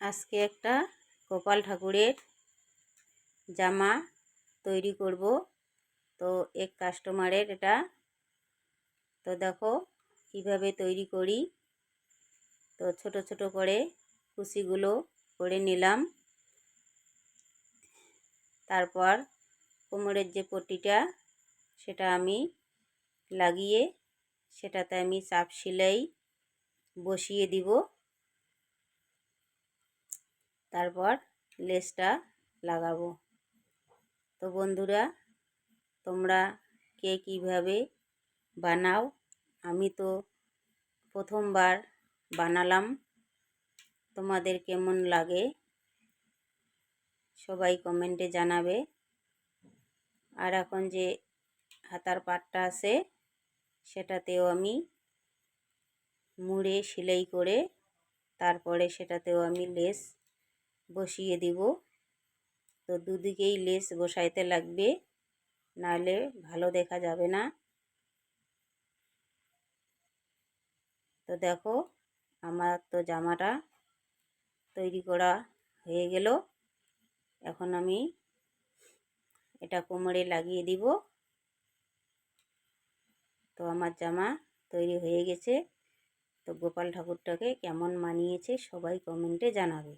আজকে একটা গোপাল ঠাকুরের জামা তৈরি করব। তো এক কাস্টমারের এটা। তো দেখো কিভাবে তৈরি করি। তো ছোট ছোট করে কুচিগুলো করে নিলাম। তারপর কোমরের যে পট্টিটা সেটা আমি লাগিয়ে সেটাতে আমি চাপ সেলাই বসিয়ে দিব। তারপর লেসটা লাগাবো। তো বন্ধুরা, তোমরা কে কীভাবে বানাও? আমি তো প্রথমবার বানালাম। তোমাদের কেমন লাগে সবাই কমেন্টে জানাবে। আর এখন যে হাতার পাটটা আছে সেটাতেও আমি মুড়ে সেলাই করে তারপরে সেটাতেও আমি লেস বসিয়ে দিব। তো দুদিকেই লেস বসাইতে লাগবে, নাহলে ভালো দেখা যাবে না। তো দেখো আমার তো জামাটা তৈরি করা হয়ে গেল। এখন আমি এটা কোমরে লাগিয়ে দিব। তো আমার জামা তৈরি হয়ে গেছে। তো গোপাল ঠাকুরটাকে কেমন মানিয়েছে সবাই কমেন্টে জানাবে।